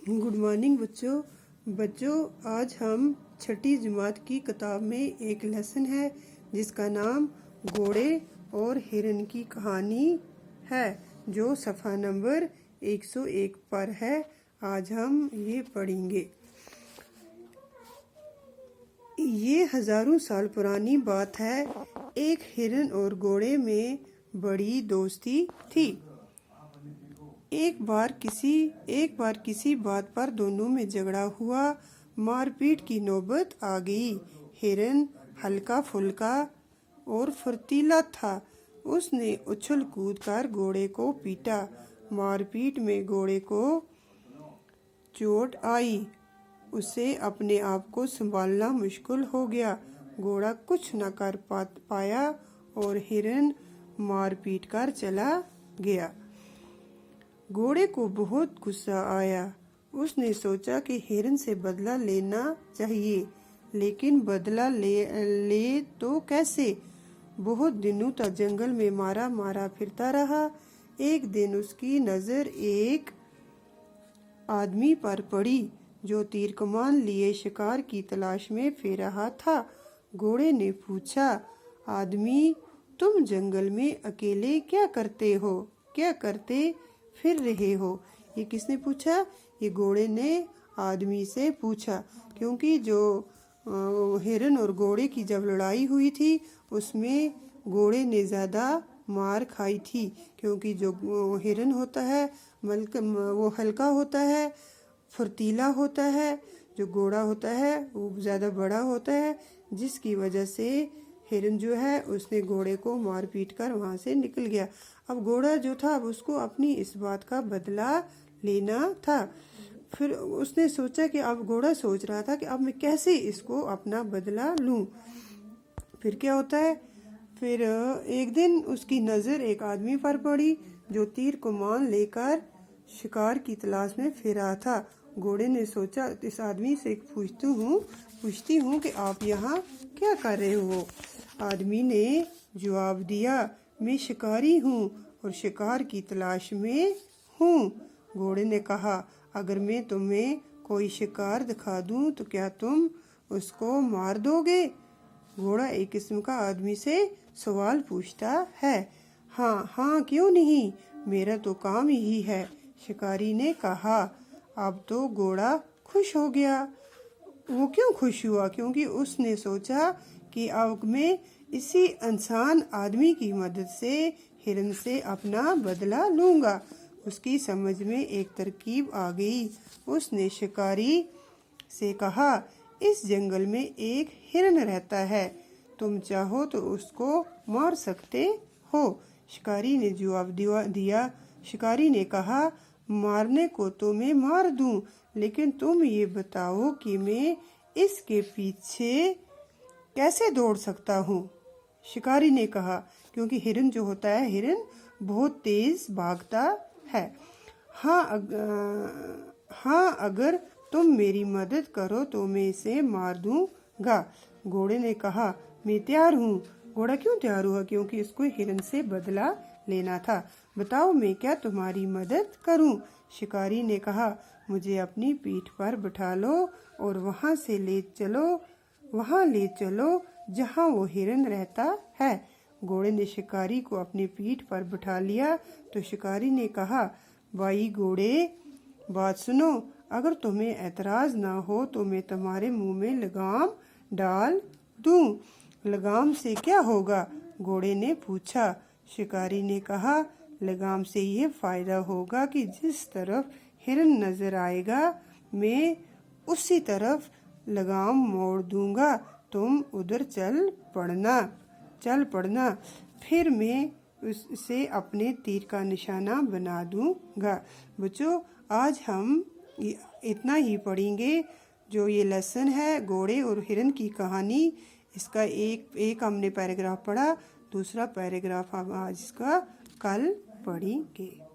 Good morning बच्चों आज हम छठी जमात की किताब में एक लेसन है जिसका नाम घोड़े और हिरन की कहानी है, जो सफ़ा नंबर 101 पर है। आज हम ये पढ़ेंगे। ये हजारों साल पुरानी बात है। एक हिरन और घोड़े में बड़ी दोस्ती थी। एक बार किसी बात पर दोनों में झगड़ा हुआ। मारपीट की नौबत आ गई। हिरन हल्का फुल्का और फुर्तीला था। उसने उछल कूद कर घोड़े को पीटा। मारपीट में घोड़े को चोट आई। उसे अपने आप को संभालना मुश्किल हो गया। घोड़ा कुछ न कर पाया और हिरन मारपीट कर चला गया। घोड़े को बहुत गुस्सा आया। उसने सोचा कि हिरन से बदला लेना चाहिए, लेकिन बदला ले तो कैसे? बहुत दिनों तक जंगल में मारा फिरता रहा। एक दिन उसकी नज़र एक आदमी पर पड़ी जो तीर कमान लिए शिकार की तलाश में फिर रहा था। घोड़े ने पूछा, आदमी, तुम जंगल में अकेले क्या करते फिर रहे हो? ये किसने पूछा? ये घोड़े ने आदमी से पूछा, क्योंकि जो हिरन और घोड़े की जब लड़ाई हुई थी उसमें घोड़े ने ज़्यादा मार खाई थी, क्योंकि जो हिरन होता है वो हल्का होता है, फुर्तीला होता है। जो घोड़ा होता है वो ज़्यादा बड़ा होता है, जिसकी वजह से हिरन जो है उसने घोड़े को मार पीट कर वहाँ से निकल गया। अब घोड़ा जो था अब उसको अपनी इस बात का बदला लेना था। फिर उसने सोचा कि अब घोड़ा सोच रहा था कि अब मैं कैसे इसको अपना बदला लूँ। फिर क्या होता है, फिर एक दिन उसकी नज़र एक आदमी पर पड़ी जो तीर कमान लेकर शिकार की तलाश में फिर रहा था। घोड़े ने सोचा, इस आदमी से पूछती हूँ कि आप यहाँ क्या कर रहे हो? आदमी ने जवाब दिया, मैं शिकारी हूँ और शिकार की तलाश में हूँ। घोड़े ने कहा, अगर मैं तुम्हें कोई शिकार दिखा दूँ तो क्या तुम उसको मार दोगे? घोड़ा एक किस्म का आदमी से सवाल पूछता है। हाँ, क्यों नहीं, मेरा तो काम यही है, शिकारी ने कहा। अब तो घोड़ा खुश हो गया। वो क्यों खुश हुआ? क्योंकि उसने सोचा कि अब मैं इसी इंसान आदमी की मदद से हिरन से अपना बदला लूँगा। उसकी समझ में एक तरकीब आ गई। उसने शिकारी से कहा, इस जंगल में एक हिरन रहता है, तुम चाहो तो उसको मार सकते हो। शिकारी ने जवाब दिया। शिकारी ने कहा, मारने को तो मैं मार दूं, लेकिन तुम ये बताओ कि मैं इसके पीछे कैसे दौड़ सकता हूँ? शिकारी ने कहा, क्योंकि हिरन जो होता है, हिरन बहुत तेज भागता है। हाँ, अगर तुम मेरी मदद करो तो मैं इसे मार दूंगा। घोड़े ने कहा, मैं तैयार हूँ। घोड़ा क्यों तैयार हुआ? क्योंकि उसको हिरन से बदला लेना था। बताओ, मैं क्या तुम्हारी मदद करूं? शिकारी ने कहा, मुझे अपनी पीठ पर बिठा लो और वहाँ ले चलो जहाँ वो हिरन रहता है। घोड़े ने शिकारी को अपनी पीठ पर बिठा लिया तो शिकारी ने कहा, भाई घोड़े, बात सुनो, अगर तुम्हें एतराज़ ना हो तो मैं तुम्हारे मुंह में लगाम डाल दूं। लगाम से क्या होगा? घोड़े ने पूछा। शिकारी ने कहा, लगाम से ये फायदा होगा कि जिस तरफ हिरन नजर आएगा मैं उसी तरफ लगाम मोड़ दूंगा, तुम उधर चल पड़ना। फिर मैं उससे अपने तीर का निशाना बना दूंगा। बच्चों, आज हम इतना ही पढ़ेंगे। जो ये लेसन है घोड़े और हिरन की कहानी, इसका एक हमने पैराग्राफ पढ़ा, दूसरा पैराग्राफ हम आज इसका कल पढ़ेंगे।